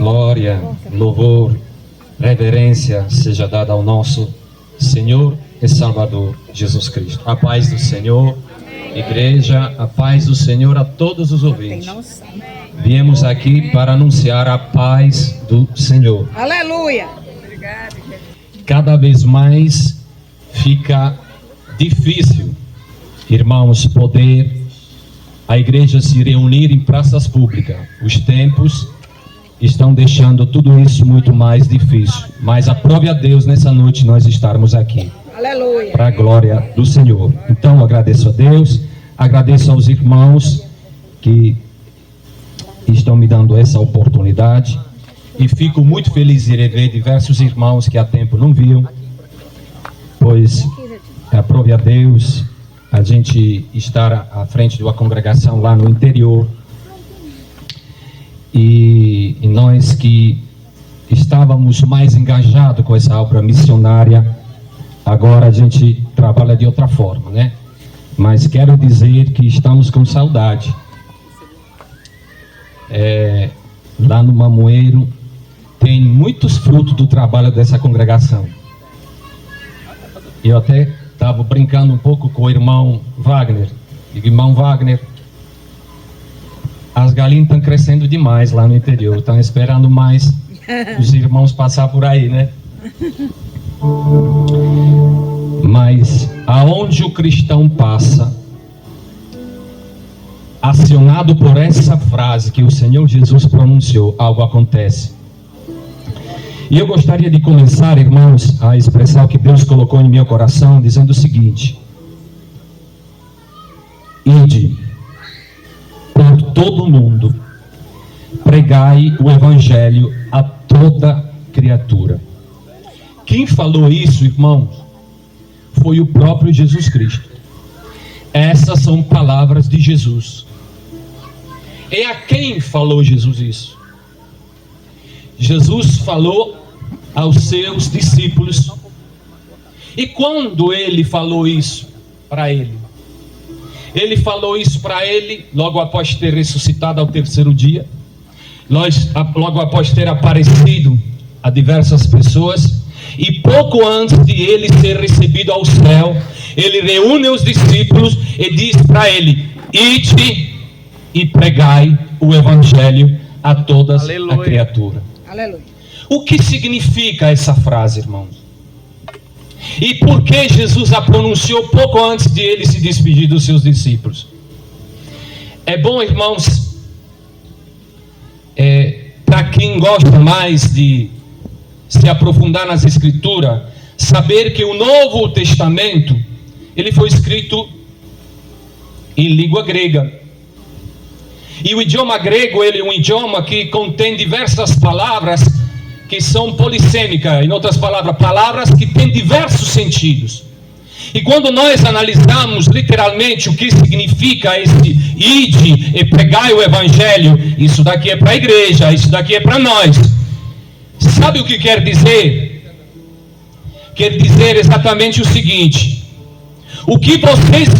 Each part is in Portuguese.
glória, louvor, reverência seja dada ao nosso Senhor e Salvador Jesus Cristo. A paz do Senhor, igreja, a paz do Senhor a todos os ouvintes. Viemos aqui para anunciar a paz do Senhor. Aleluia! Cada vez mais fica difícil, irmãos, poder a igreja se reunir em praças públicas. Os tempos estão deixando tudo isso muito mais difícil. Mas aprove a Deus nessa noite nós estarmos aqui. Aleluia! Para a glória do Senhor. Então agradeço a Deus, agradeço aos irmãos que estão me dando essa oportunidade. E fico muito feliz de rever diversos irmãos que há tempo não viam. Pois aprove a Deus a gente estar à frente de uma congregação lá no interior. E nós que estávamos mais engajados com essa obra missionária, agora a gente trabalha de outra forma, né? Mas quero dizer que estamos com saudade. Lá no Mamoeiro tem muitos frutos do trabalho dessa congregação. Eu até estava brincando um pouco com o irmão Wagner. Irmão Wagner, as galinhas estão crescendo demais lá no interior. Estão esperando mais os irmãos passar por aí, né? Mas aonde o cristão passa, acionado por essa frase que o Senhor Jesus pronunciou, algo acontece. E eu gostaria de começar, irmãos, a expressar o que Deus colocou em meu coração, dizendo o seguinte: ide por todo mundo, pregai o evangelho a toda criatura. Quem falou isso, irmãos, foi o próprio Jesus Cristo. Essas são palavras de Jesus. E a quem falou Jesus isso? Jesus falou aos seus discípulos. E quando ele falou isso para ele? Ele falou isso para ele logo após ter ressuscitado ao terceiro dia, logo após ter aparecido a diversas pessoas, e pouco antes de ele ser recebido ao céu, ele reúne os discípulos e diz para ele: ide e pregai o evangelho a todas a criatura. Aleluia! O que significa essa frase, irmãos? E por que Jesus a pronunciou pouco antes de ele se despedir dos seus discípulos? É bom, irmãos, para quem gosta mais de se aprofundar nas Escrituras, saber que o Novo Testamento ele foi escrito em língua grega. E o idioma grego ele é um idioma que contém diversas palavras que são polissêmicas, em outras palavras, palavras que têm diversos sentidos. E quando nós analisamos literalmente o que significa esse ide e pregai o evangelho, isso daqui é para a igreja, isso daqui é para nós. Sabe o que quer dizer? Quer dizer exatamente o seguinte: o que vocês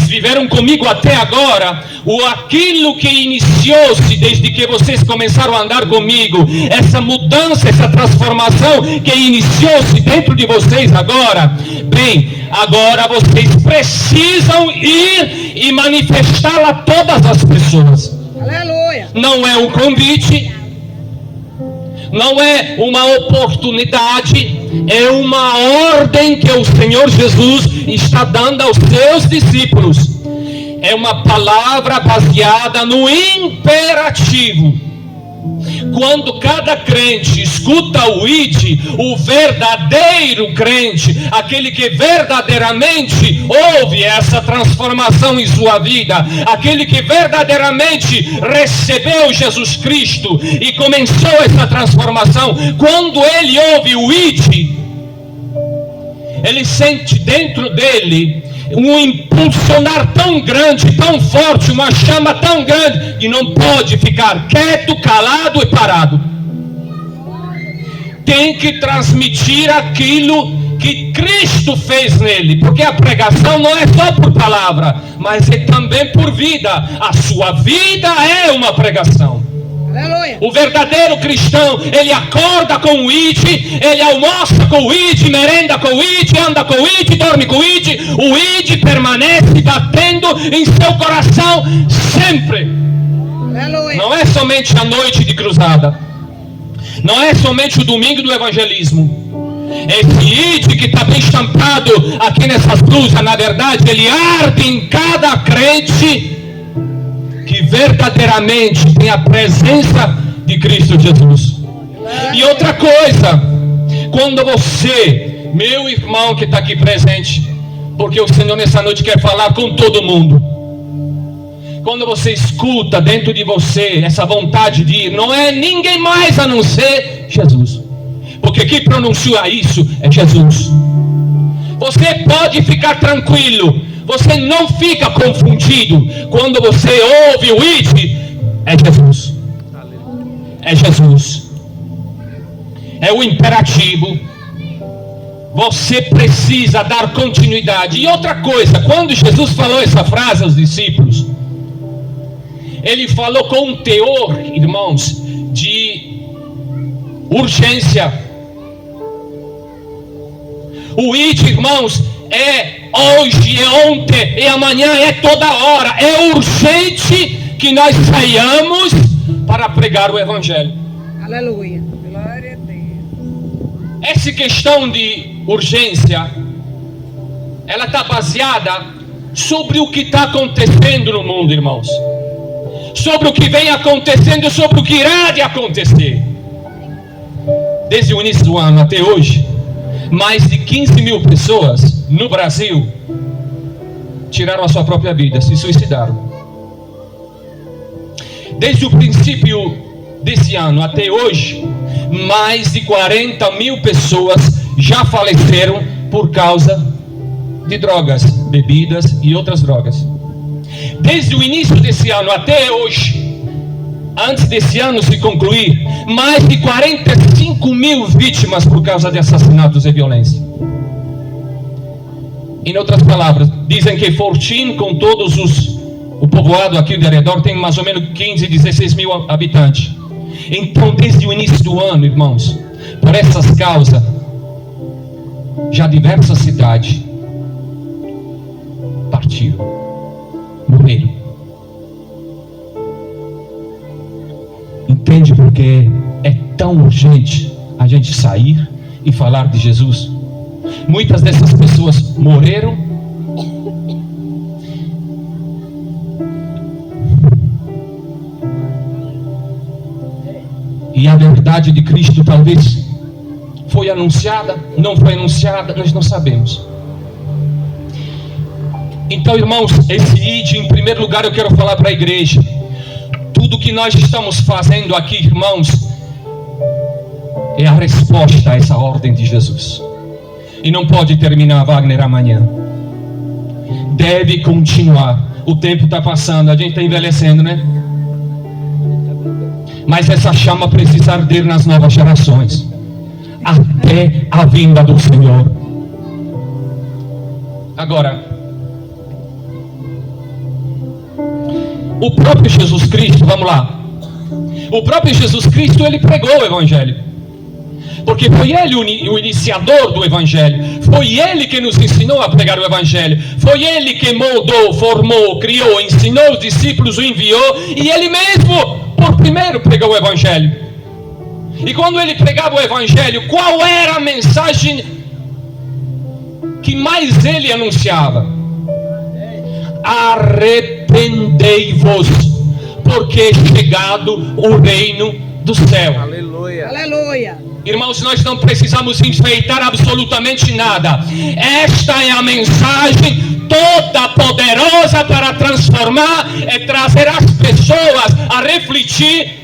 viveram comigo até agora, aquilo que iniciou-se desde que vocês começaram a andar comigo, essa mudança, essa transformação que iniciou-se dentro de vocês agora, bem, agora vocês precisam ir e manifestá-la a todas as pessoas. Aleluia! Não é um convite, não é uma oportunidade, é uma ordem que o Senhor Jesus está dando aos seus discípulos. É uma palavra baseada no imperativo. Quando cada crente escuta o ide, o verdadeiro crente, aquele que verdadeiramente ouve essa transformação em sua vida, aquele que verdadeiramente recebeu Jesus Cristo e começou essa transformação, quando ele ouve o ide, ele sente dentro dele um impulsionar tão grande, tão forte, uma chama tão grande, que não pode ficar quieto, calado e parado. Tem que transmitir aquilo que Cristo fez nele, porque a pregação não é só por palavra, mas é também por vida. A sua vida é uma pregação. Aleluia! O verdadeiro cristão, ele acorda com o ID, ele almoça com o ID, merenda com o ID, anda com o ID, dorme com o ID. O ID permanece batendo em seu coração sempre. Aleluia. Não é somente a noite de cruzada, não é somente o domingo do evangelismo. Esse ID que está bem estampado aqui nessas cruzes, na verdade, ele arde em cada crente que verdadeiramente tem a presença de Cristo Jesus. E outra coisa, quando você, meu irmão que está aqui presente, porque o Senhor nessa noite quer falar com todo mundo, quando você escuta dentro de você essa vontade de ir, não é ninguém mais a não ser Jesus, porque quem pronuncia isso é Jesus. Você pode ficar tranquilo, você não fica confundido. Quando você ouve o ID, é Jesus. É Jesus. É o imperativo. Você precisa dar continuidade. E outra coisa, quando Jesus falou essa frase aos discípulos, ele falou com um teor, irmãos, de urgência. O ID, irmãos, é hoje, é ontem, é amanhã, é toda hora. É urgente que nós saiamos para pregar o Evangelho. Aleluia. Glória a Deus. Essa questão de urgência, ela está baseada sobre o que está acontecendo no mundo, irmãos. Sobre o que vem acontecendo, sobre o que irá de acontecer. Desde o início do ano até hoje, mais de 15 mil pessoas no Brasil tiraram a sua própria vida, se suicidaram. Desde o princípio desse ano até hoje, mais de 40 mil pessoas já faleceram por causa de drogas, bebidas e outras drogas. Desde o início desse ano até hoje, antes desse ano se concluir, mais de 45 mil vítimas por causa de assassinatos e violência. Em outras palavras, dizem que Fortim, com todos o povoado aqui de redor, tem mais ou menos 15, 16 mil habitantes. Então, desde o início do ano, irmãos, por essas causas, já diversas cidades partiram, morreram. Entende porque é tão urgente a gente sair e falar de Jesus? Muitas dessas pessoas morreram e a verdade de Cristo talvez foi anunciada, não foi anunciada, nós não sabemos. Então, irmãos, esse ID, em primeiro lugar, eu quero falar para a igreja. Tudo que nós estamos fazendo aqui, irmãos, é a resposta a essa ordem de Jesus. E não pode terminar, Wagner, amanhã. Deve continuar. O tempo está passando, a gente está envelhecendo, né? Mas essa chama precisa arder nas novas gerações, até a vinda do Senhor. Agora, o próprio Jesus Cristo, vamos lá. O próprio Jesus Cristo, ele pregou o Evangelho, porque foi ele o iniciador do Evangelho. Foi ele que nos ensinou a pregar o Evangelho. Foi ele que moldou, formou, criou, ensinou os discípulos, o enviou. E ele mesmo, por primeiro, pregou o Evangelho. E quando ele pregava o Evangelho, qual era a mensagem que mais ele anunciava? Arrependei-vos, porque é chegado o reino do céu. Aleluia. Aleluia. Irmãos, nós não precisamos enfeitar absolutamente nada. Esta é a mensagem toda poderosa para transformar e trazer as pessoas a refletir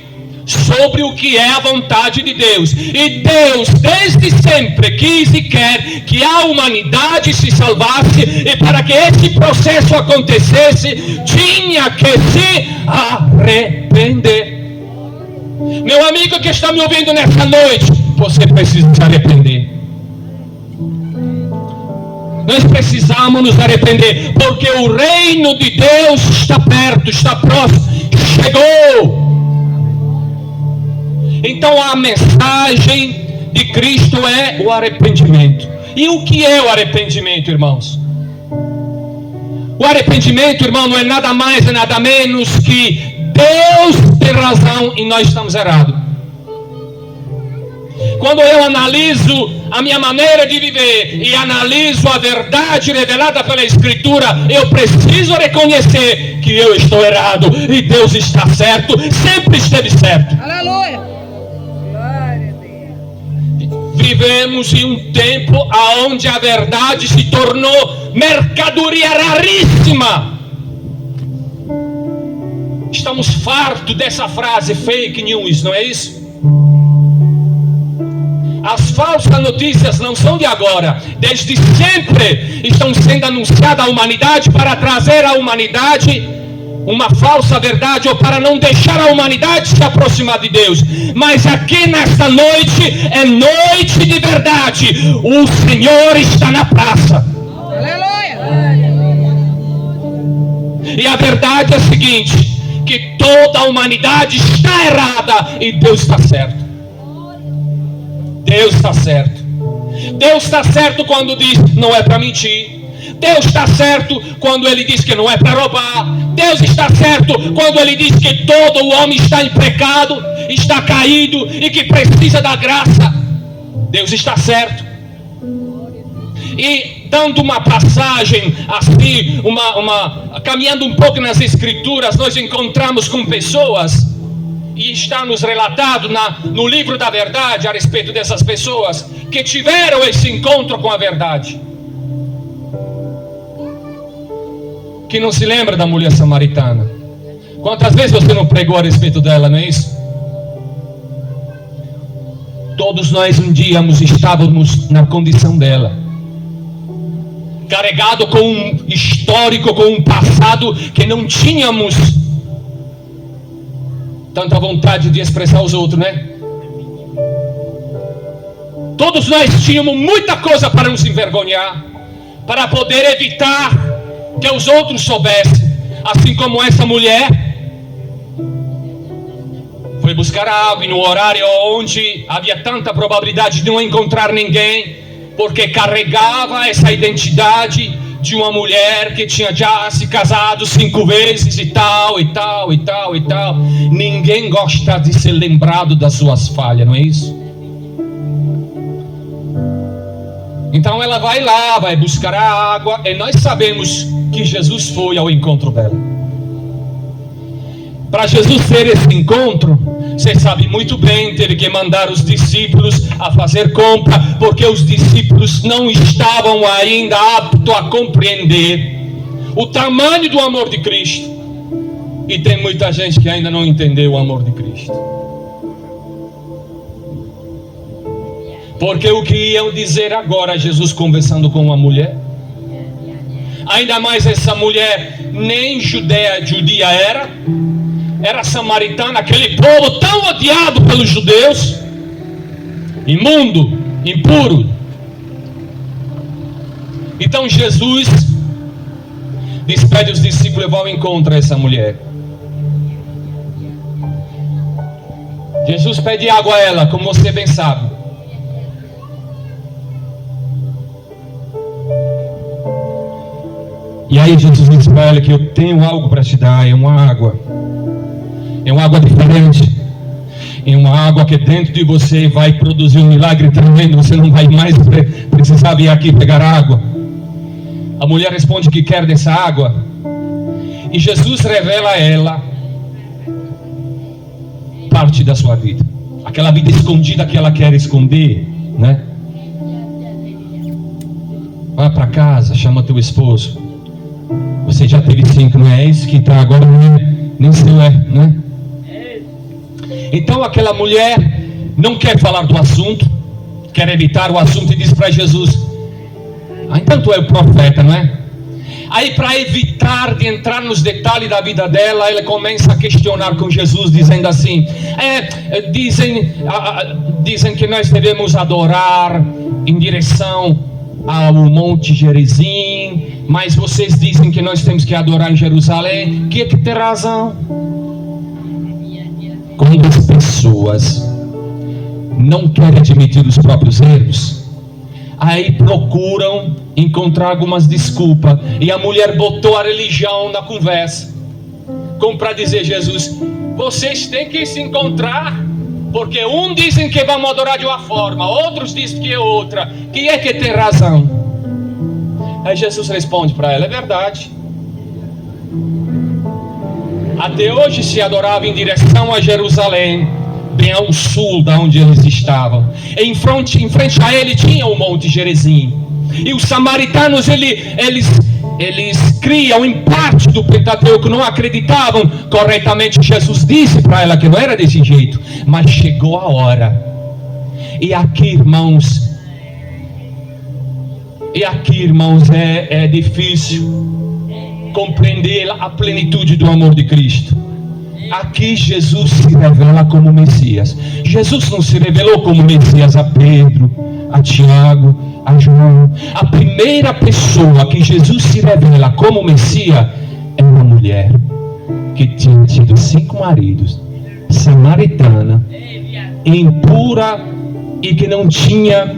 sobre o que é a vontade de Deus. E Deus desde sempre quis e quer que a humanidade se salvasse, e para que esse processo acontecesse, tinha que se arrepender. Meu amigo que está me ouvindo nessa noite, você precisa se arrepender. Nós precisamos nos arrepender, porque o reino de Deus está perto, está próximo, chegou. Então a mensagem de Cristo é o arrependimento. E o que é o arrependimento, irmãos? O arrependimento, irmão, não é nada mais e nada menos que Deus tem razão e nós estamos errados. Quando eu analiso a minha maneira de viver e analiso a verdade revelada pela Escritura, eu preciso reconhecer que eu estou errado e Deus está certo, sempre esteve certo. Aleluia. Glória a Deus. Vivemos em um tempo onde a verdade se tornou mercadoria raríssima. Estamos fartos dessa frase fake news, não é isso? As falsas notícias não são de agora, desde sempre estão sendo anunciadas à humanidade para trazer à humanidade uma falsa verdade ou para não deixar a humanidade se aproximar de Deus. Mas aqui nesta noite é noite de verdade. O Senhor está na praça. Aleluia. E a verdade é a seguinte: que toda a humanidade está errada e Deus está certo. Deus está certo. Deus está certo quando diz não é para mentir. Deus está certo quando Ele diz que não é para roubar. Deus está certo quando Ele diz que todo o homem está em pecado, está caído e que precisa da graça. Deus está certo. E dando uma passagem assim, caminhando um pouco nas Escrituras, nós encontramos com pessoas, e está nos relatado no livro da verdade a respeito dessas pessoas que tiveram esse encontro com a verdade. Que não se lembra da mulher samaritana? Quantas vezes você não pregou a respeito dela, não é isso? Todos nós um dia estávamos na condição dela, carregado com um histórico, com um passado que não tínhamos tanta vontade de expressar aos outros, né? Todos nós tínhamos muita coisa para nos envergonhar, para poder evitar que os outros soubessem. Assim como essa mulher foi buscar água e no horário onde havia tanta probabilidade de não encontrar ninguém, porque carregava essa identidade de uma mulher que tinha já se casado 5 vezes e tal, e tal, e tal, e tal. Ninguém gosta de ser lembrado das suas falhas, não é isso? Então ela vai lá, vai buscar a água, e nós sabemos que Jesus foi ao encontro dela. Para Jesus ter esse encontro, você sabe muito bem, teve que mandar os discípulos a fazer compra, porque os discípulos não estavam ainda aptos a compreender o tamanho do amor de Cristo. E tem muita gente que ainda não entendeu o amor de Cristo. Porque o que iam dizer agora, Jesus conversando com uma mulher? Ainda mais essa mulher nem judia era samaritana, aquele povo tão odiado pelos judeus, imundo, impuro. Então Jesus despede os discípulos e vai ao encontro a essa mulher. Jesus pede água a ela, como você bem sabe. E aí Jesus diz para ela que eu tenho algo para te dar, é uma água. É uma água diferente. É uma água que dentro de você vai produzir um milagre tremendo. Você não vai mais precisar vir aqui pegar água. A mulher responde que quer dessa água. E Jesus revela a ela parte da sua vida. Aquela vida escondida que ela quer esconder, né? Vai para casa, chama teu esposo. Você já teve 5, não é esse que está agora, nem seu é, né? Então aquela mulher não quer falar do assunto, quer evitar o assunto e diz para Jesus: então tu é o profeta, não é? Aí, para evitar de entrar nos detalhes da vida dela, ela começa a questionar com Jesus, dizendo assim: dizem que nós devemos adorar em direção ao Monte Gerizim, mas vocês dizem que nós temos que adorar em Jerusalém. Que tem razão? Quando as pessoas não querem admitir os próprios erros, aí procuram encontrar algumas desculpas. E a mulher botou a religião na conversa, como para dizer: Jesus, vocês têm que se encontrar, porque dizem que vamos adorar de uma forma, outros dizem que é outra. Quem é que tem razão? Aí Jesus responde para ela: é verdade. Até hoje se adorava em direção a Jerusalém, bem ao sul da onde eles estavam. Em frente a ele tinha o Monte Gerizim. E os samaritanos eles criam em parte do Pentateuco, não acreditavam corretamente. Jesus disse para ela que não era desse jeito, mas chegou a hora. E aqui, irmãos, é difícil compreender a plenitude do amor de Cristo. Aqui Jesus se revela como Messias. Jesus não se revelou como Messias a Pedro, a Tiago, a João. A primeira pessoa que Jesus se revela como Messias é uma mulher que tinha tido 5 maridos, samaritana, impura e que não tinha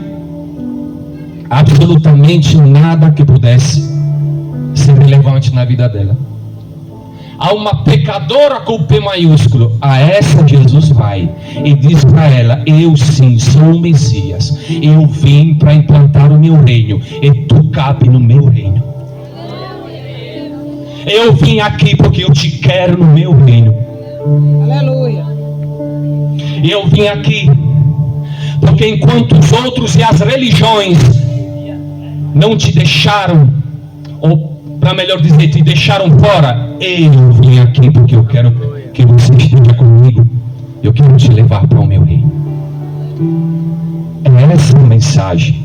absolutamente nada que pudesse ser relevante na vida dela. A uma pecadora com P maiúsculo, a essa Jesus vai e diz para ela: eu sim sou o Messias, eu vim para implantar o meu reino e tu cabe no meu reino. Eu vim aqui porque eu te quero no meu reino. Aleluia. Eu vim aqui porque enquanto os outros e as religiões não te deixaram, ou para melhor dizer, te deixaram fora, eu vim aqui porque eu quero que você esteja comigo. Eu quero te levar para o meu reino. É essa a mensagem.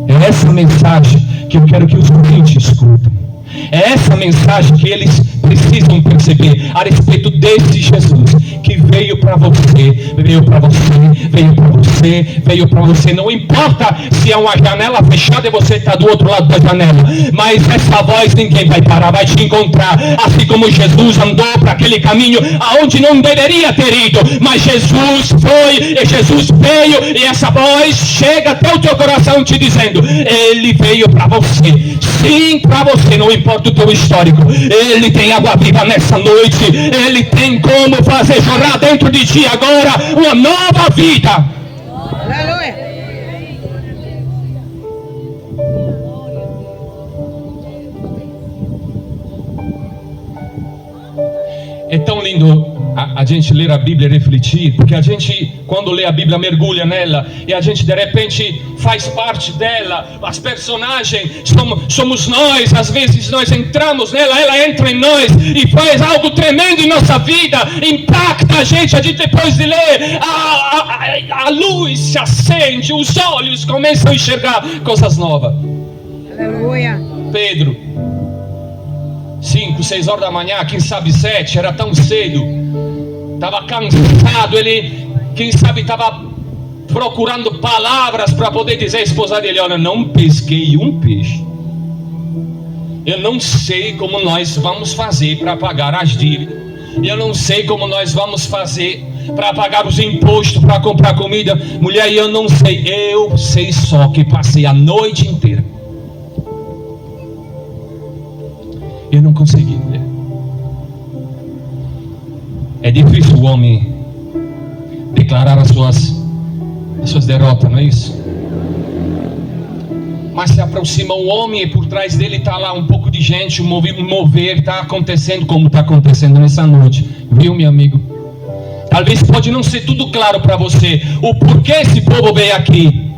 É essa mensagem que eu quero que os ouvintes escutem. É essa mensagem que eles precisam perceber a respeito desse Jesus que veio para você, veio para você, veio para você, veio para você. Não importa se é uma janela fechada e você está do outro lado da janela, mas essa voz ninguém vai parar, vai te encontrar. Assim como Jesus andou para aquele caminho aonde não deveria ter ido, mas Jesus foi e Jesus veio, e essa voz chega até o teu coração te dizendo: ele veio para você, sim, para você. Não importa o teu histórico, ele tem água viva nessa noite, ele tem como fazer jorrar dentro de ti agora uma nova vida. Aleluia. É tão lindo a gente ler a Bíblia e refletir, porque a gente, quando lê a Bíblia, mergulha nela, e a gente de repente faz parte dela. As personagens somos nós. Às vezes nós entramos nela, ela entra em nós e faz algo tremendo em nossa vida, impacta a gente depois de ler, a luz se acende, os olhos começam a enxergar coisas novas. Aleluia. Pedro, 5, 6 horas da manhã, quem sabe 7, era tão cedo, estava cansado, ele, quem sabe, estava procurando palavras para poder dizer à esposa dele: olha, não pesquei um peixe, eu não sei como nós vamos fazer para pagar as dívidas, eu não sei como nós vamos fazer para pagar os impostos, para comprar comida. Mulher, eu não sei, eu sei só que passei a noite inteira, eu não consegui, mulher. É difícil o homem declarar as suas derrotas, não é isso? Mas se aproxima um homem e por trás dele está lá um pouco de gente, um mover está acontecendo como está acontecendo nessa noite, viu, meu amigo? Talvez pode não ser tudo claro para você o porquê esse povo veio aqui,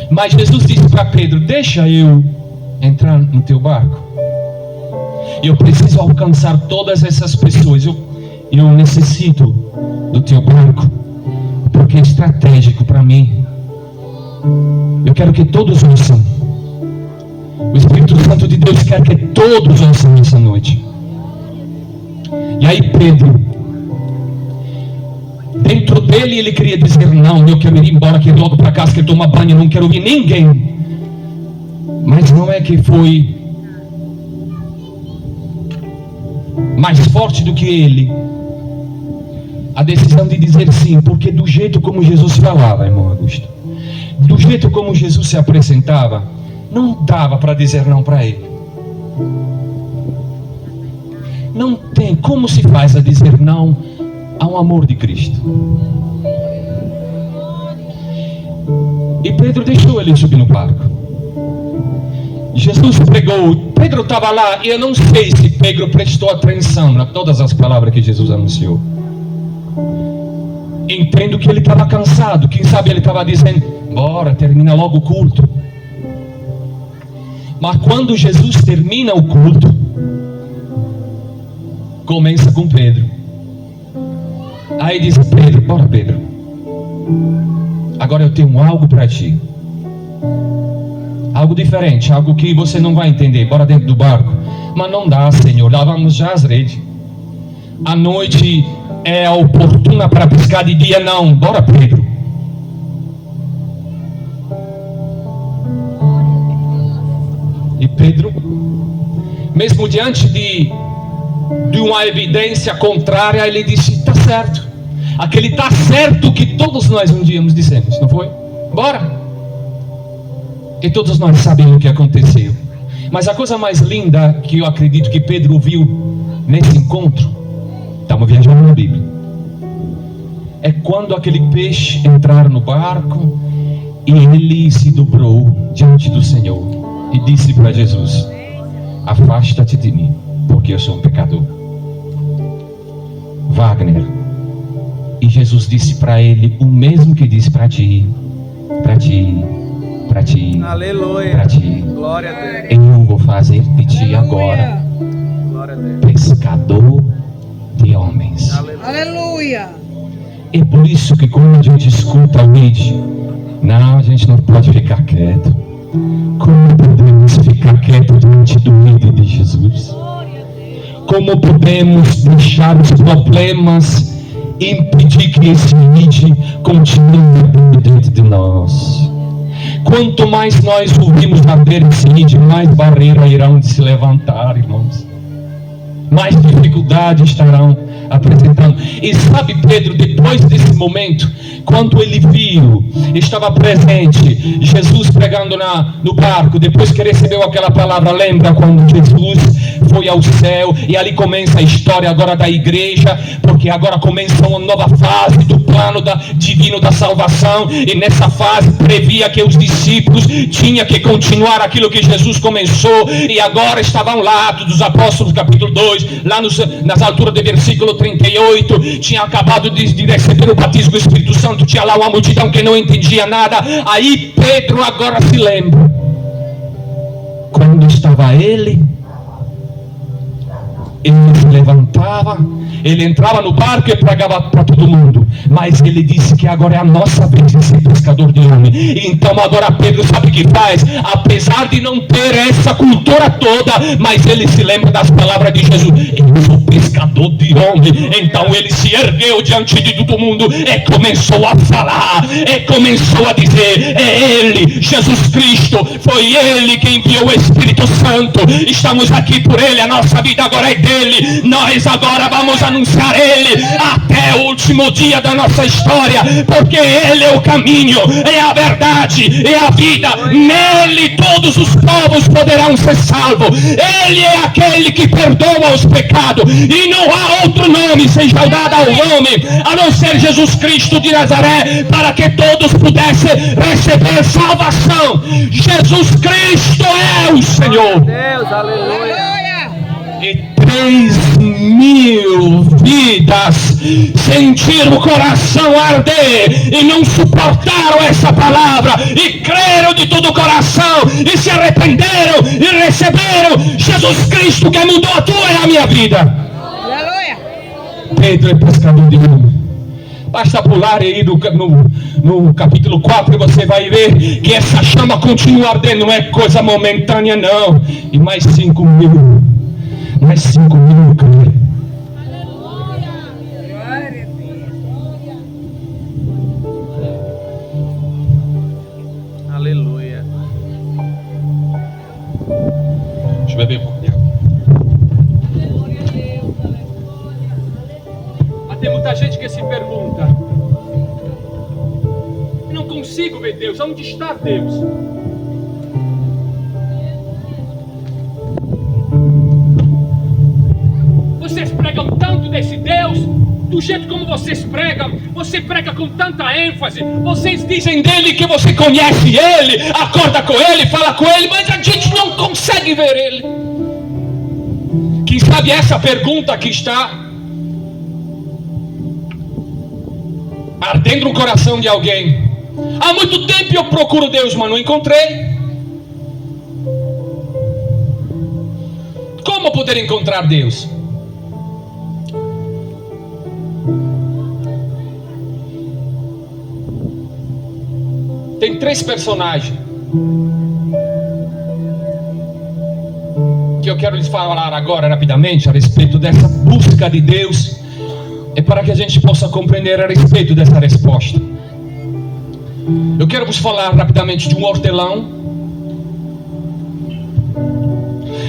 mas Jesus disse para Pedro: deixa eu entrar no teu barco. Eu preciso alcançar todas essas pessoas. Eu necessito do teu barco, porque é estratégico para mim. Eu quero que todos ouçam. O Espírito Santo de Deus quer que todos ouçam nessa noite. E aí Pedro, dentro dele, ele queria dizer: não, eu quero ir embora, quero ir logo para casa, quero tomar banho, não quero ouvir ninguém. Mas não é que foi mais forte do que ele a decisão de dizer sim, porque do jeito como Jesus falava, irmão Augusto, do jeito como Jesus se apresentava, não dava para dizer não para ele. Não tem como se faz a dizer não ao amor de Cristo. E Pedro deixou ele subir no barco. Jesus pregou, Pedro estava lá, e eu não sei se Pedro prestou atenção a todas as palavras que Jesus anunciou. Entendo que ele estava cansado, quem sabe ele estava dizendo, bora, termina logo o culto. Mas quando Jesus termina o culto, começa com Pedro. Aí diz, Pedro, bora Pedro, agora eu tenho algo para ti. Algo diferente, algo que você não vai entender. Bora dentro do barco. Mas não dá, Senhor, lavamos já as redes. A noite é oportuna para pescar, de dia não. Bora Pedro. E Pedro, mesmo diante de uma evidência contrária, ele disse, está certo. Aquele está certo que todos nós um dia nos dissemos, não foi? Bora. E todos nós sabemos o que aconteceu. Mas a coisa mais linda que eu acredito que Pedro viu nesse encontro, estamos viajando na Bíblia, é quando aquele peixe entrar no barco e ele se dobrou diante do Senhor e disse para Jesus, afasta-te de mim, porque eu sou um pecador. Wagner. E Jesus disse para ele o mesmo que disse para ti, para ti, para ti, aleluia, para ti. Glória a Deus. Eu vou fazer de ti agora Glória a Deus. pescador de homens. Aleluia. É por isso que quando a gente escuta o vídeo, não, a gente não pode ficar quieto. Como podemos ficar quieto diante do vídeo de Jesus? Como podemos deixar os problemas impedir que esse vídeo continue dentro de nós? Quanto mais nós ouvimos bater esse vídeo, mais barreiras irão se levantar, irmãos. Mais dificuldades estarão apresentando. E sabe, Pedro, depois desse momento, quando ele viu, estava presente, Jesus pregando no barco, depois que recebeu aquela palavra, lembra quando Jesus foi ao céu, e ali começa a história agora da igreja, porque agora começa uma nova fase do plano divino da salvação, e nessa fase previa que os discípulos tinham que continuar aquilo que Jesus começou, e agora estavam lá, Atos dos Apóstolos capítulo 2, lá nas alturas do versículo 38, tinha acabado de receber o batismo do Espírito Santo, tinha lá uma multidão que não entendia nada. Aí Pedro agora se lembra, quando estava ele se levantava, ele entrava no barco e pregava para todo mundo, mas ele disse que agora é a nossa vez de ser pescador de homem. Então agora Pedro sabe o que faz, apesar de não ter essa cultura toda, mas ele se lembra das palavras de Jesus, eu sou pescador de homem. Então ele se ergueu diante de todo mundo e começou a falar, e começou a dizer, é ele, Jesus Cristo, foi ele que enviou o Espírito Santo, estamos aqui por ele, a nossa vida agora é dele, nós agora vamos anunciar ele até o último dia da nossa história, porque ele é o caminho, é a verdade, é a vida, nele todos os povos poderão ser salvos, ele é aquele que perdoa os pecados, e não há outro nome seja dado ao homem a não ser Jesus Cristo de Nazaré, para que todos pudessem receber salvação. Jesus Cristo é o Senhor. Deus, aleluia. E 3.000 vidas sentiram o coração arder e não suportaram essa palavra e creram de todo o coração e se arrependeram e receberam Jesus Cristo, que mudou a tua e a minha vida. Aleluia. Pedro é pescador de homem. Basta pular aí no capítulo 4 e você vai ver que essa chama continua ardendo, não é coisa momentânea não. E mais 5.000. Mais 5.000 creram. Aleluia. Deixa eu beber um pouco de água. tem muita gente que se pergunta: eu não consigo ver Deus, onde está Deus? Vocês pregam tanto desse Deus, do jeito como vocês pregam, você prega com tanta ênfase, vocês dizem dele que você conhece ele, acorda com ele, fala com ele, mas a gente não consegue ver ele. Quem sabe essa pergunta que está ardendo no coração de alguém: há muito tempo eu procuro Deus, mas não encontrei. Como poder encontrar Deus? Tem 3 personagens que eu quero lhes falar agora rapidamente a respeito dessa busca de Deus, é para que a gente possa compreender a respeito dessa resposta. Eu quero vos falar rapidamente de um hortelão,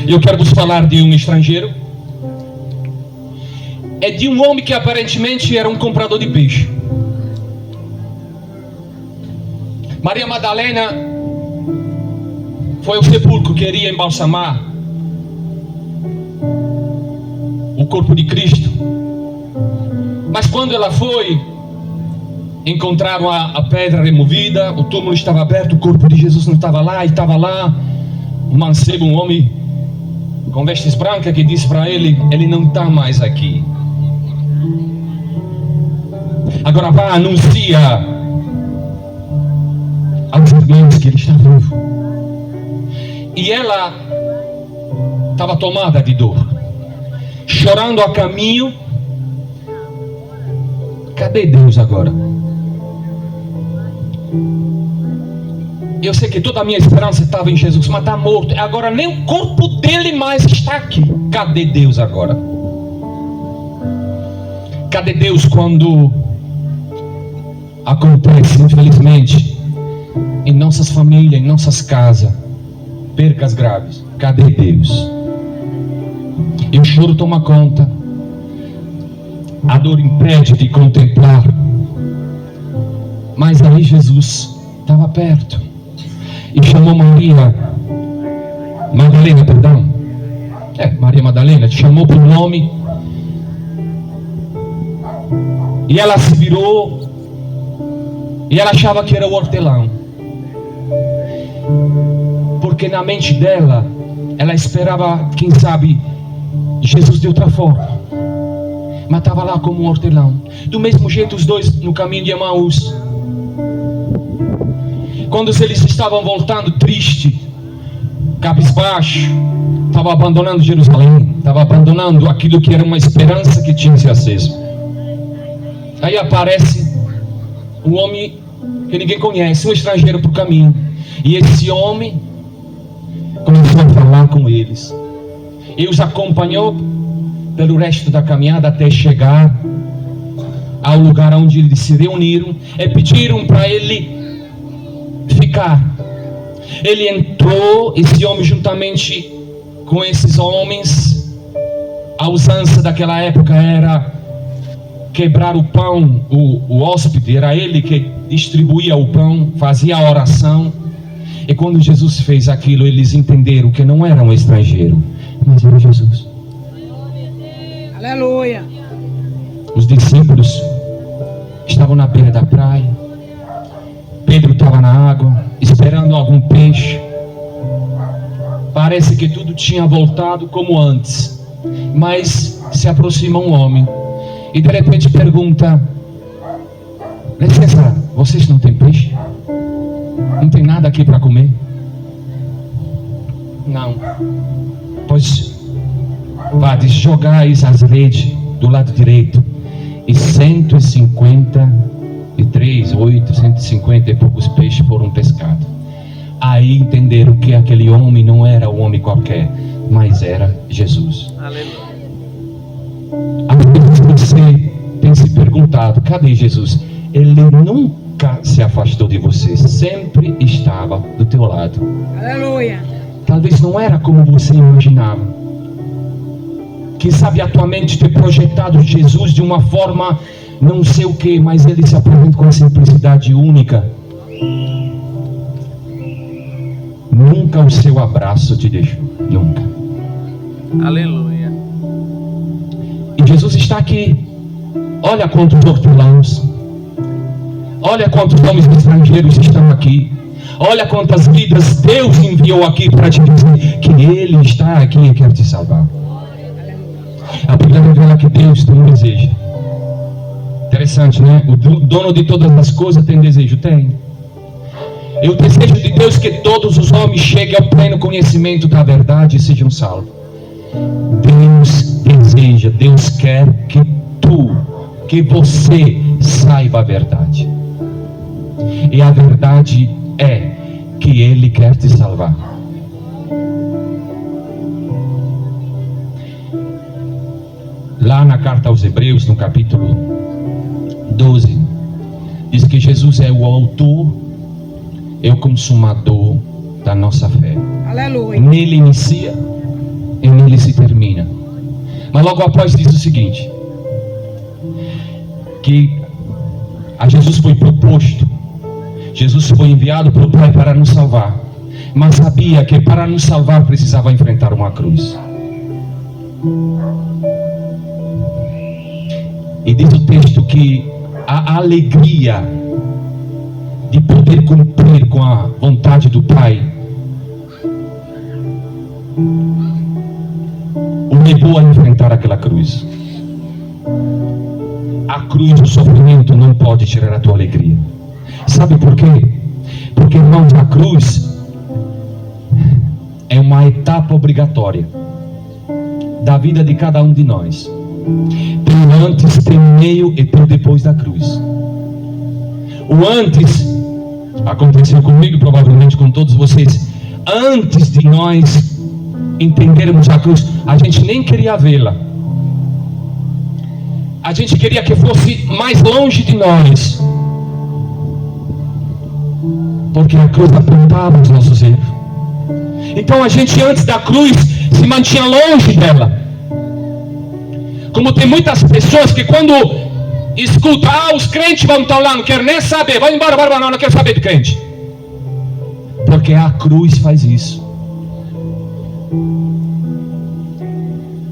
e eu quero vos falar de um estrangeiro, é de um homem que aparentemente era um comprador de peixe. Maria Madalena foi ao sepulcro, queria embalsamar o corpo de Cristo, mas quando ela foi, encontraram a pedra removida, o túmulo estava aberto, o corpo de Jesus não estava lá, e estava lá um mancebo, um homem com vestes brancas, que disse para ele: ele não está mais aqui. Agora vá, anuncia aos irmãos que ele está vivo. E ela estava tomada de dor, chorando a caminho. Cadê Deus agora? Eu sei que toda a minha esperança estava em Jesus, mas está morto. Agora nem o corpo dele mais está aqui. Cadê Deus agora? Cadê Deus quando acontece, infelizmente, em nossas famílias, em nossas casas, percas graves? Cadê Deus? E o choro toma conta, a dor impede de contemplar. Mas aí Jesus estava perto e chamou Maria Madalena, Maria Madalena, te chamou por nome, e ela se virou, e ela achava que era o hortelão, porque na mente dela, ela esperava, quem sabe, Jesus de outra forma, mas estava lá como um hortelão. Do mesmo jeito, os dois no caminho de Emaús, quando eles estavam voltando triste, cabisbaixo, estavam abandonando Jerusalém, estavam abandonando aquilo que era uma esperança que tinha se aceso. Aí aparece um homem que ninguém conhece, um estrangeiro por caminho, e esse homem começou a falar com eles, e os acompanhou pelo resto da caminhada até chegar ao lugar onde eles se reuniram e pediram para ele ficar. Ele entrou, esse homem, juntamente com esses homens. A usança daquela época era quebrar o pão. O hóspede era ele que distribuía o pão, fazia a oração. E quando Jesus fez aquilo, eles entenderam que não era um estrangeiro, mas era Jesus. Aleluia. Os discípulos estavam na beira da praia. Pedro estava na água, esperando algum peixe. Parece que tudo tinha voltado como antes, mas se aproxima um homem e de repente pergunta: licença, vocês não têm peixe? Não tem nada aqui para comer? Não. Pois vá, jogai as redes do lado direito. E 150 e poucos peixes foram pescados. Aí entenderam que aquele homem não era um homem qualquer, mas era Jesus. Aleluia. Às vezes você tem se perguntado: cadê Jesus? Ele nunca se afastou de você, sempre estava do teu lado. Aleluia. Talvez não era como você imaginava, que sabe atualmente ter projetado Jesus de uma forma, não sei o que, mas ele se apresenta com simplicidade única. Nunca o seu abraço te deixou, nunca. Aleluia. E Jesus está aqui. Olha quantos hortelãos, olha quantos homens estrangeiros estão aqui, olha quantas vidas Deus enviou aqui para te dizer que Ele está aqui e quer te salvar. A Bíblia revela que Deus tem um desejo. Interessante, né? O dono de todas as coisas tem desejo? Tem. E o desejo de Deus é que todos os homens cheguem ao pleno conhecimento da verdade e sejam salvos. Deus deseja, Deus quer que você saiba a verdade. E a verdade é que Ele quer te salvar. Lá na carta aos Hebreus, no capítulo 12, diz que Jesus é o autor e o consumador da nossa fé. Aleluia. Nele inicia e nele se termina. Mas logo após diz o seguinte: que a Jesus foi proposto, Jesus foi enviado pelo Pai para nos salvar, mas sabia que para nos salvar precisava enfrentar uma cruz. E diz o texto que a alegria de poder cumprir com a vontade do Pai o levou a enfrentar aquela cruz. A cruz, o sofrimento não pode tirar a tua alegria. Sabe por quê? Porque, irmãos, a cruz é uma etapa obrigatória da vida de cada um de nós. Tem o antes, tem o meio e tem o depois da cruz. O antes aconteceu comigo, provavelmente com todos vocês. Antes de nós entendermos a cruz, a gente nem queria vê-la. A gente queria que fosse mais longe de nós, porque a cruz apontava os nossos erros. Então a gente, antes da cruz, se mantinha longe dela. Como tem muitas pessoas que quando escutam, os crentes vão estar lá, não quero nem saber, vai embora, não quero saber de crente. Porque a cruz faz isso.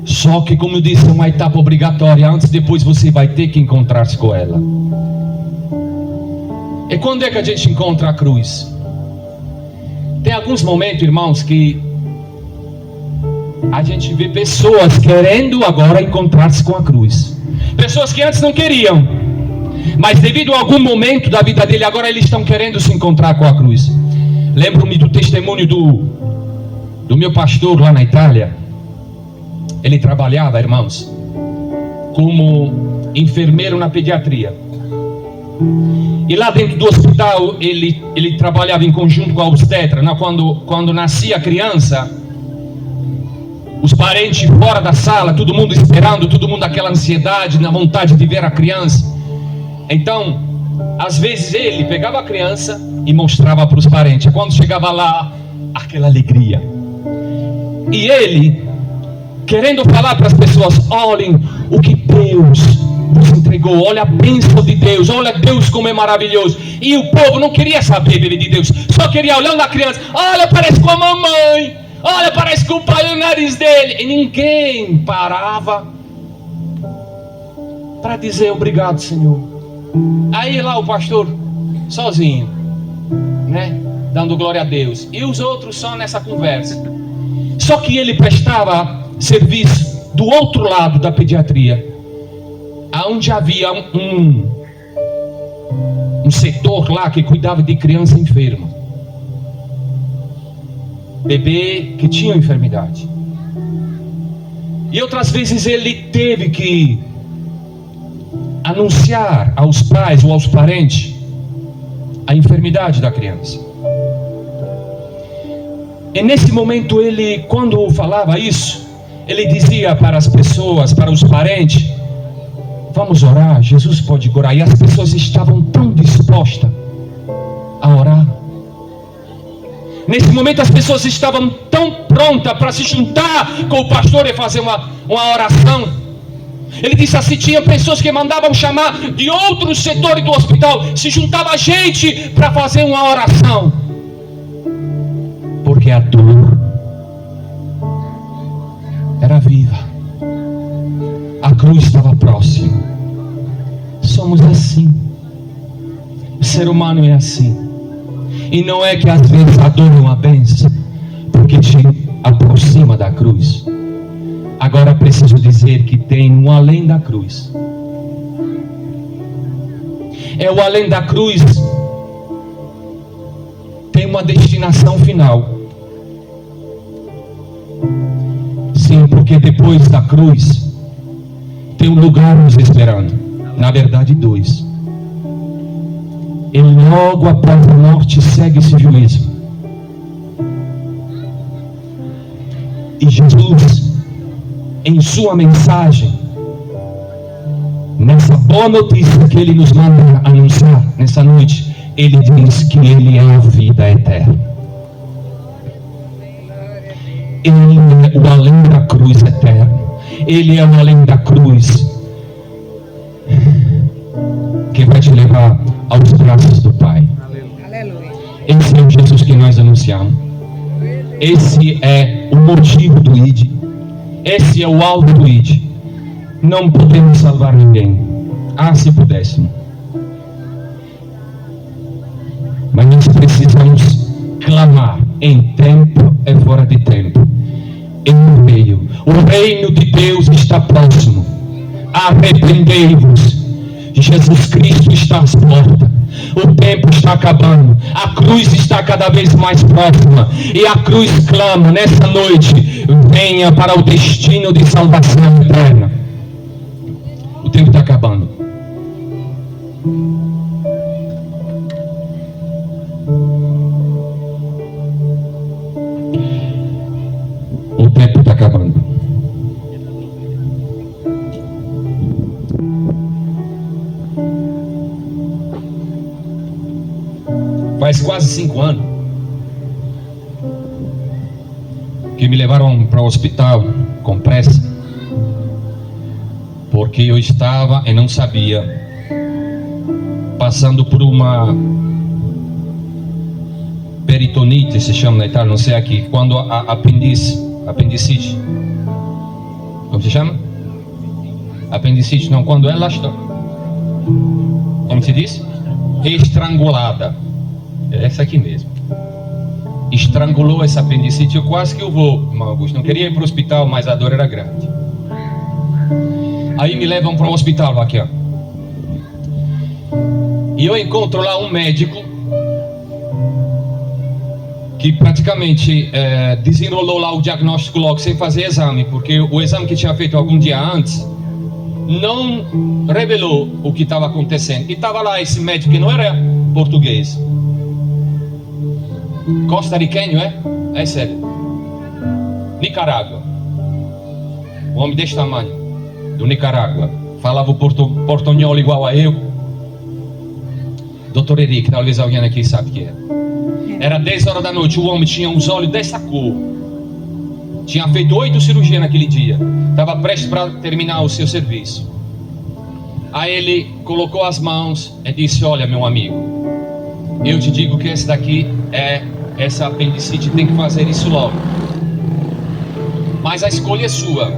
Só que, como eu disse, é uma etapa obrigatória. Antes, depois você vai ter que encontrar-se com ela. E quando é que a gente encontra a cruz? Tem alguns momentos, irmãos, que a gente vê pessoas querendo agora encontrar-se com a cruz. Pessoas que antes não queriam, mas devido a algum momento da vida dele, agora eles estão querendo se encontrar com a cruz. Lembro-me do testemunho do meu pastor lá na Itália. Ele trabalhava, irmãos, como enfermeiro na pediatria. E lá dentro do hospital, ele trabalhava em conjunto com a obstetra. Quando nascia a criança, os parentes fora da sala, todo mundo esperando, todo mundo aquela ansiedade, na vontade de ver a criança. Então, às vezes ele pegava a criança e mostrava para os parentes. Quando chegava lá, aquela alegria. E ele, querendo falar para as pessoas: olhem o que Deus nos entregou, olha a bênção de Deus, olha Deus como é maravilhoso. E o povo não queria saber de Deus, só queria olhando a criança: olha, parece com a mamãe, olha, parece com o pai, o nariz dele. E ninguém parava para dizer obrigado, Senhor. Aí lá o pastor sozinho, né, dando glória a Deus, e os outros só nessa conversa. Só que ele prestava serviço do outro lado da pediatria, aonde havia um setor lá que cuidava de criança enferma, bebê que tinha enfermidade. E outras vezes ele teve que anunciar aos pais ou aos parentes a enfermidade da criança. E nesse momento ele, quando falava isso, ele dizia para as pessoas, para os parentes: vamos orar, Jesus pode curar. E as pessoas estavam tão dispostas a orar. Nesse momento as pessoas estavam tão prontas para se juntar com o pastor e fazer uma oração. Ele disse assim, tinha pessoas que mandavam chamar de outros setores do hospital, se juntava gente para fazer uma oração. Porque a dor era viva, a cruz estava próxima. Somos assim, o ser humano é assim. E não é que às vezes a dor é uma bênção, porque te aproxima da cruz. Agora preciso dizer que tem um além da cruz. É o além da cruz, tem uma destinação final. Sim, porque depois da cruz tem um lugar nos esperando. Na verdade, dois. E logo após a morte segue esse juízo. E Jesus, em sua mensagem, nessa boa notícia que Ele nos manda anunciar nessa noite, Ele diz que Ele é a vida eterna. Ele é o além da cruz eterno. Ele é o além da cruz que vai te levar aos braços do Pai. Aleluia. Esse é o Jesus que nós anunciamos. Esse é o motivo do ID. Esse é o alvo do ID. Não podemos salvar ninguém. Ah, se pudéssemos. Mas nós precisamos clamar em tempo e fora de tempo. Ele veio. O reino de Deus está próximo. Arrependei-vos. Jesus Cristo está às portas. O tempo está acabando. A cruz está cada vez mais próxima. E a cruz clama nessa noite: venha para o destino de salvação eterna. O tempo está acabando. O tempo está acabando. Faz quase 5 anos que me levaram para o hospital com pressa, porque eu estava e não sabia, passando por uma peritonite, se chama na Itália, não sei aqui, quando a apendicite, como se chama? Apendicite, não, quando ela está, como se diz? Estrangulada. Essa aqui mesmo. Estrangulou essa apendicite. Eu quase que eu vou, irmão Augusto. Não queria ir para o hospital, mas a dor era grande. Aí me levam para o hospital aqui, ó. E eu encontro lá um médico que praticamente desenrolou lá o diagnóstico logo sem fazer exame, porque o exame que tinha feito algum dia antes não revelou o que estava acontecendo. E estava lá esse médico que não era português, costarriquenho, é sério, Nicarágua, um homem desse tamanho, do Nicarágua, falava o portunhol igual a eu. Doutor Henrique, talvez alguém aqui sabe o que é. Era 10 horas da noite, o homem tinha uns olhos dessa cor, tinha feito 8 cirurgias naquele dia, estava prestes para terminar o seu serviço. Aí ele colocou as mãos e disse: olha, meu amigo, eu te digo que esse daqui essa apendicite, tem que fazer isso logo, mas a escolha é sua.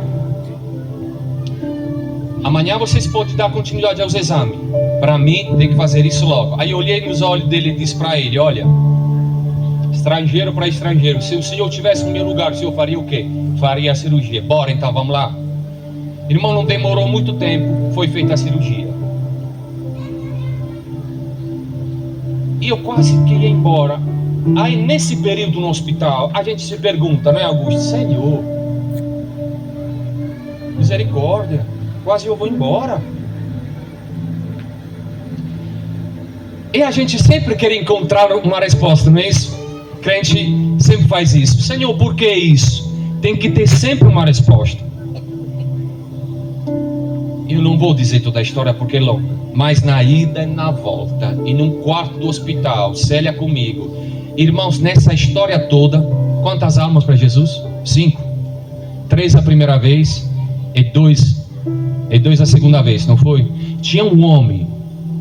Amanhã vocês podem dar continuidade aos exames, para mim tem que fazer isso logo. Aí eu olhei nos olhos dele e disse para ele: olha, estrangeiro para estrangeiro, se o senhor tivesse no meu lugar, o senhor faria o quê? Faria a cirurgia. Bora então, vamos lá. Irmão, não demorou muito tempo, foi feita a cirurgia. E eu quase queria ir embora. Aí nesse período no hospital, a gente se pergunta, não é, Augusto? Senhor, misericórdia, quase eu vou embora. E a gente sempre quer encontrar uma resposta, não é isso? Crente sempre faz isso. Senhor, por que isso? Tem que ter sempre uma resposta. Eu não vou dizer toda a história porque é longa, mas na ida e na volta, e num quarto do hospital, Célia comigo, Irmãos, nessa história toda, quantas almas para Jesus? 5. 3 a primeira vez e 2 a segunda vez, não foi? Tinha um homem,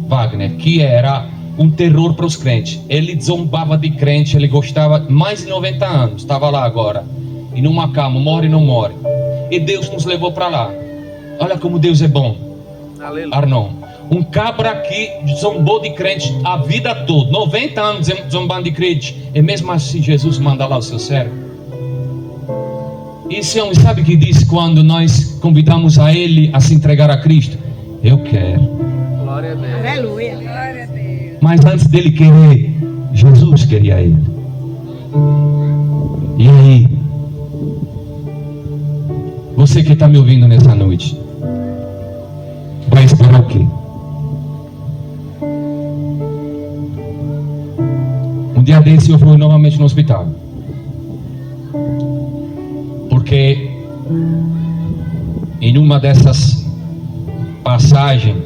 Wagner, que era um terror para os crentes. Ele zombava de crente, ele gostava, mais de 90 anos, estava lá agora, e numa cama, morre ou não morre. E Deus nos levou para lá. Olha como Deus é bom. Aleluia. Arnon, um cabra que zombou de crente a vida toda, 90 anos zombando de crente, e mesmo assim Jesus manda lá o seu servo. Esse homem sabe o que diz quando nós convidamos a ele a se entregar a Cristo? Eu quero. Glória a Deus. Aleluia. Glória a Deus. Mas antes dele querer, Jesus queria ele. E aí? Você que está me ouvindo nessa noite, vai esperar o quê? Um dia desse eu fui novamente no hospital, porque em uma dessas passagens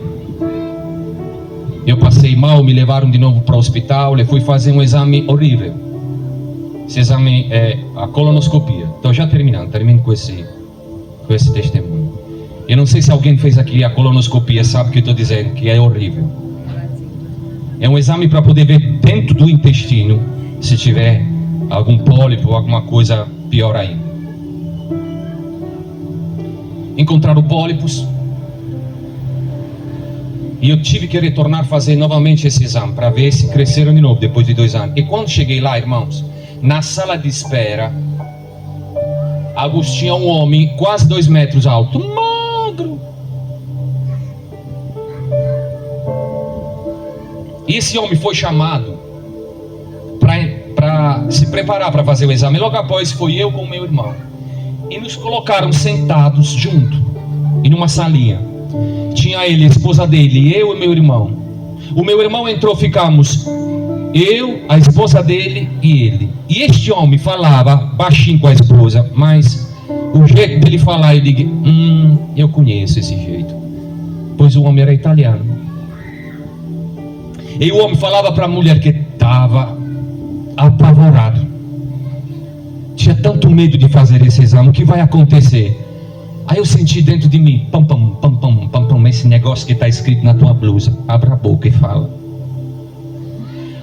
eu passei mal, me levaram de novo para o hospital e fui fazer um exame horrível. Esse exame é a colonoscopia. Estou já termino com esse testemunho. Eu não sei se alguém fez aqui a colonoscopia, sabe o que eu estou dizendo, que é horrível. É um exame para poder ver dentro do intestino se tiver algum pólipo ou alguma coisa pior ainda. Encontraram pólipos e eu tive que retornar fazer novamente esse exame para ver se cresceram de novo depois de 2 anos. E quando cheguei lá, irmãos, na sala de espera, tinha um homem quase 2 metros alto, magro. E esse homem foi chamado para se preparar para fazer o exame. Logo após foi eu com o meu irmão. E nos colocaram sentados junto, em uma salinha. Tinha ele, a esposa dele, eu e meu irmão. O meu irmão entrou, ficamos eu, a esposa dele e ele. E este homem falava baixinho com a esposa, mas o jeito dele falar, eu digo, eu conheço esse jeito, pois o homem era italiano. E o homem falava para a mulher que estava apavorado, tinha tanto medo de fazer esse exame, o que vai acontecer? Aí eu senti dentro de mim, pam, pam, pam, pam, pam, pam, esse negócio que está escrito na tua blusa, abra a boca e fala.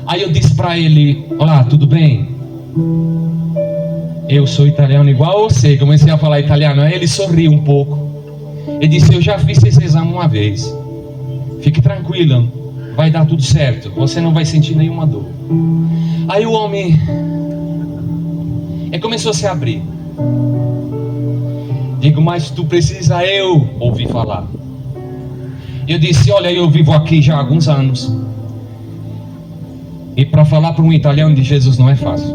Aí eu disse para ele, olá, tudo bem? Eu sou italiano igual você. Comecei a falar italiano. Aí ele sorriu um pouco e disse, eu já fiz esse exame uma vez, fique tranquilo, vai dar tudo certo, você não vai sentir nenhuma dor. Aí o homem começou a se abrir. Digo, mas tu precisa eu ouvir falar. Eu disse, olha, eu vivo aqui já há alguns anos, e para falar para um italiano de Jesus não é fácil.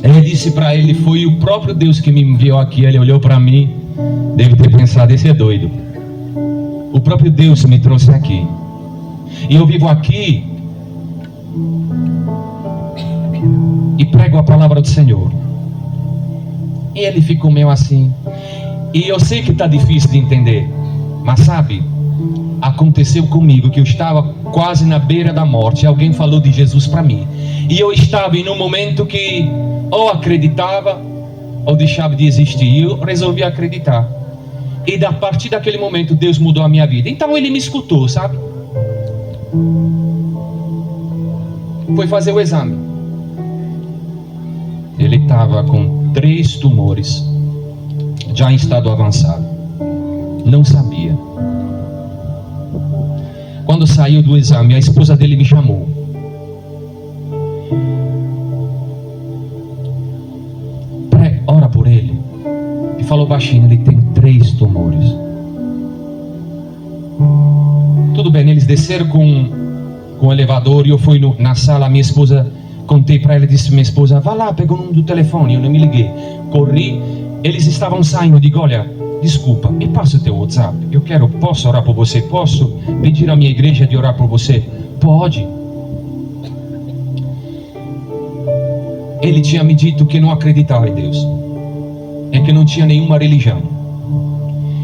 Ele disse para ele, foi o próprio Deus que me enviou aqui. Ele olhou para mim, deve ter pensado, esse é doido. O próprio Deus me trouxe aqui, e eu vivo aqui e prego a palavra do Senhor. E ele ficou meio assim. E eu sei que está difícil de entender, mas sabe, aconteceu comigo que eu estava quase na beira da morte. Alguém falou de Jesus para mim, e eu estava em um momento que ou acreditava ou deixava de existir. E eu resolvi acreditar, e a partir daquele momento Deus mudou a minha vida. Então ele me escutou, sabe? Foi fazer o exame. Ele estava com 3 tumores, já em estado avançado. Não sabia. Quando saiu do exame, a esposa dele me chamou. Ora por ele. E falou baixinho, ele tem 3 tumores. Tudo bem, eles desceram com o elevador e eu fui na sala. Minha esposa, contei para ela, disse minha esposa, vá lá, pegou o número do telefone. Eu não me liguei, corri. Eles estavam saindo, eu digo, olha, desculpa, me passa o teu WhatsApp, posso orar por você? Posso pedir à minha igreja de orar por você? Pode. Ele tinha me dito que não acreditava em Deus, que não tinha nenhuma religião.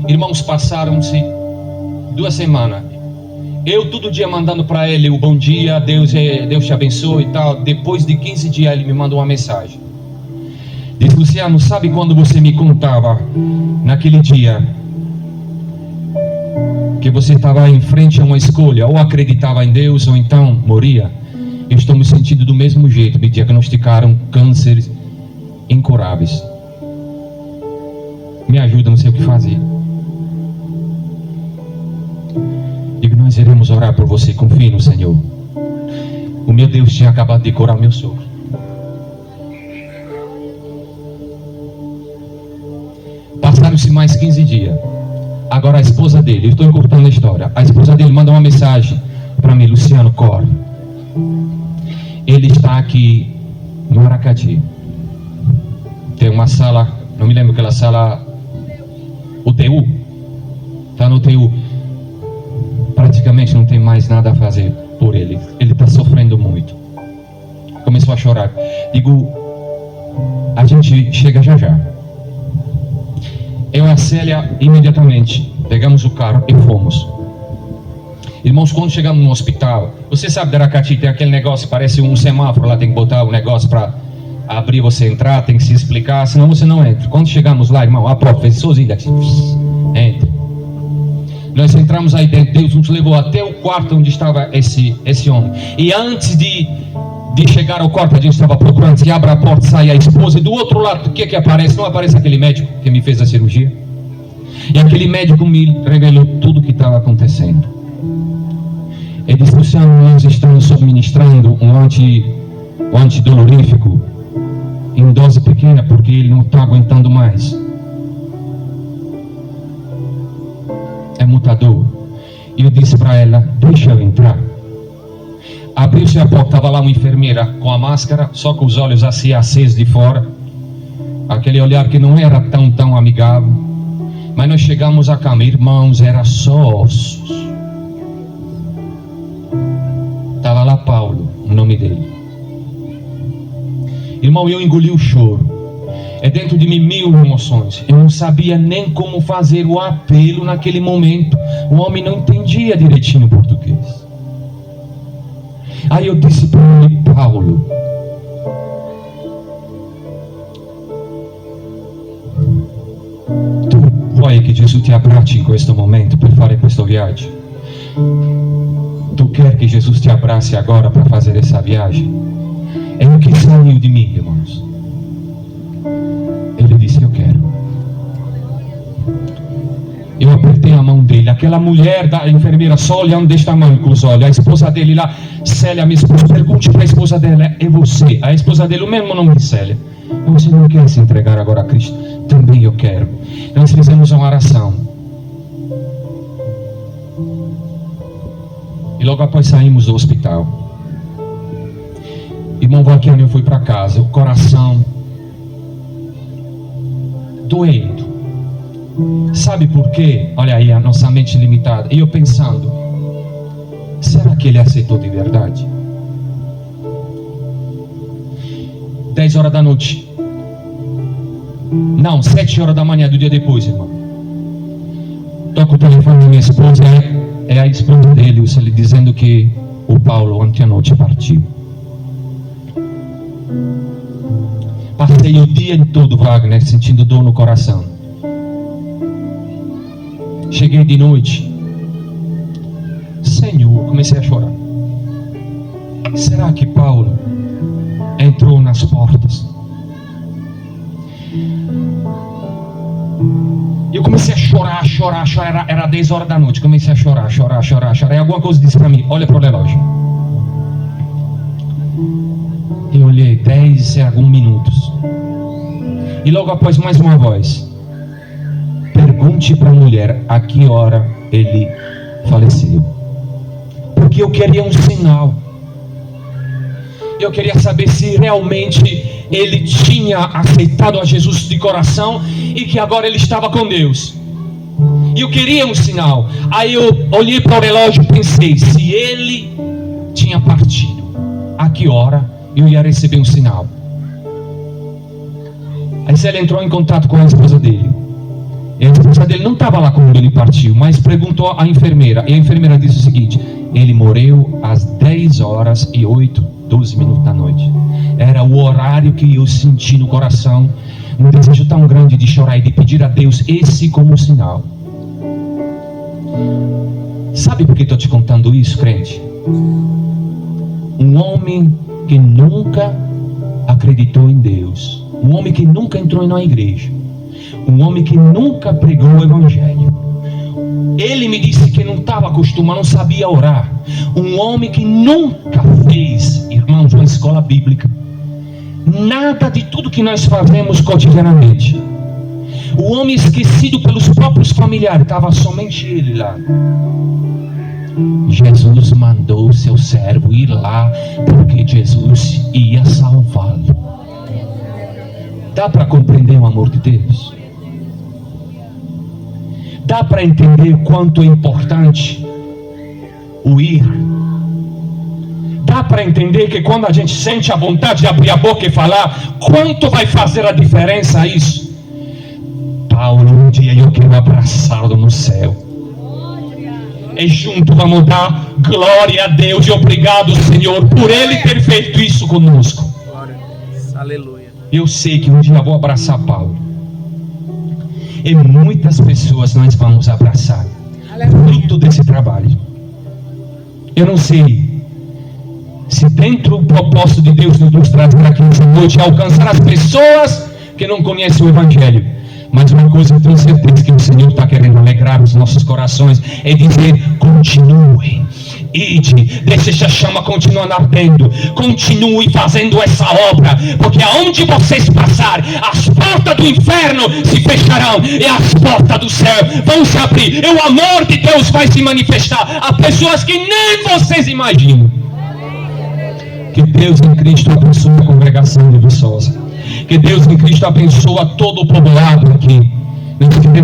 Irmãos, passaram-se 2 semanas. Eu todo dia mandando para ele o bom dia, Deus te abençoe e tal. Depois de 15 dias ele me mandou uma mensagem. Disse: Luciano, sabe quando você me contava naquele dia que você estava em frente a uma escolha, ou acreditava em Deus ou então moria? Eu estou me sentindo do mesmo jeito. Me diagnosticaram cânceres incuráveis. Me ajuda, não sei o que fazer. Digo: nós iremos orar por você, confie no Senhor. O meu Deus tinha acabado de curar meu sogro. Passaram-se mais 15 dias. Agora a esposa dele, eu estou encurtando a história, a esposa dele manda uma mensagem para mim: Luciano, corre. Ele está aqui no Aracati. Tem uma sala, não me lembro aquela sala, UTU. Está no UTU. Praticamente não tem mais nada a fazer por ele. Ele está sofrendo muito. Começou a chorar. Digo: a gente chega já já. Eu e a Célia imediatamente pegamos o carro e fomos. Irmãos, quando chegamos no hospital, você sabe, de Aracati tem aquele negócio, parece um semáforo lá, tem que botar um negócio para abrir, você entrar, tem que se explicar, senão você não entra. Quando chegamos lá, irmão, a própria fez sozinho daqui, entra. Nós entramos aí dentro, Deus nos levou até o quarto onde estava esse homem. E antes de chegar ao quarto, a gente estava procurando, se abre a porta, sai a esposa, e do outro lado, o que aparece? Não aparece aquele médico que me fez a cirurgia? E aquele médico me revelou tudo o que estava acontecendo. Ele disse: Luciano, nós estamos subministrando um antidolorífico em dose pequena, porque ele não está aguentando mais. É mutador. E eu disse para ela: deixa eu entrar. Abriu-se a porta, estava lá uma enfermeira com a máscara, só com os olhos assim acesos de fora, aquele olhar que não era tão amigável. Mas nós chegamos à cama, irmãos, era só ossos. Estava lá Paulo, o nome dele. Irmão, eu engoli o choro. É dentro de mim 1000 emoções. Eu não sabia nem como fazer o apelo naquele momento. O homem não entendia direitinho o português. Aí eu disse para ele: Paulo, tu vuoi che Gesù ti abbracci in questo momento per fare questo viaggio? Tu quer que Jesus te abrace agora para fazer essa viagem? É o que saiu de mim, irmãos. Ele disse: eu quero. Eu apertei a mão dele. Aquela mulher da enfermeira só olhando deste tamanho com os olhos. A esposa dele lá, Célia, minha esposa, pergunte para a esposa dela: é você? A esposa dele, o mesmo nome de Célia. Você não quer se entregar agora a Cristo? Também eu quero. Nós fizemos uma oração. E logo após saímos do hospital. Irmão Valquírio, eu fui para casa, o coração doendo. Sabe por quê? Olha aí a nossa mente limitada. E eu pensando: será que ele aceitou de verdade? 10 horas da noite. Não, 7 horas da manhã do dia depois, irmão. Toco o telefone da minha esposa. É a esposa dele, ele dizendo que o Paulo ontem à noite partiu. Passei o dia todo, Wagner, sentindo dor no coração. Cheguei de noite. Senhor, comecei a chorar. Será que Paulo entrou nas portas? Eu comecei a chorar. Era 10 horas da noite. Comecei a chorar. E alguma coisa disse para mim: olha para o relógio. Eu olhei, 10 e alguns minutos. E logo após, mais uma voz: pergunte para a mulher a que hora ele faleceu. Porque eu queria um sinal. Eu queria saber se realmente ele tinha aceitado a Jesus de coração e que agora ele estava com Deus. E eu queria um sinal. Aí eu olhei para o relógio e pensei: se ele tinha partido, a que hora eu ia receber um sinal? Aí Célia entrou em contato com a esposa dele. E a esposa dele não estava lá quando ele partiu, mas perguntou à enfermeira. E a enfermeira disse o seguinte: ele morreu às 10h08, 12 da noite. Era o horário que eu senti no coração um desejo tão grande de chorar e de pedir a Deus esse como sinal. Sabe por que estou te contando isso, crente? Um homem que nunca acreditou em Deus, um homem que nunca entrou na igreja, um homem que nunca pregou o evangelho. Ele me disse que não estava acostumado, não sabia orar. Um homem que nunca fez, irmãos, uma escola bíblica, nada de tudo que nós fazemos cotidianamente. O homem esquecido pelos próprios familiares, estava somente ele lá. Jesus mandou o seu servo ir lá, porque Jesus ia salvá-lo. Dá para compreender o amor de Deus? Dá para entender o quanto é importante o ir? Dá para entender que quando a gente sente a vontade de abrir a boca e falar, quanto vai fazer a diferença isso? Paulo, um dia eu quero abraçá-lo no céu. E junto vamos dar glória a Deus e obrigado, Senhor, por Ele ter feito isso conosco. Glória. Aleluia. Eu sei que um dia eu vou abraçar Paulo. E muitas pessoas nós vamos abraçar, fruto desse trabalho. Eu não sei se dentro do propósito de Deus nos trazer aqui nessa noite é alcançar as pessoas que não conhecem o Evangelho. Mas uma coisa eu tenho certeza que o Senhor está querendo alegrar os nossos corações, é dizer: continuem, ide, deixe essa chama continuar ardendo, continue fazendo essa obra, porque aonde vocês passarem, as portas do inferno se fecharão e as portas do céu vão se abrir, e o amor de Deus vai se manifestar a pessoas que nem vocês imaginam. Que Deus em Cristo abençoe a congregação de Viçosa. Que Deus em Cristo abençoe todo o povoado aqui. Nós queremos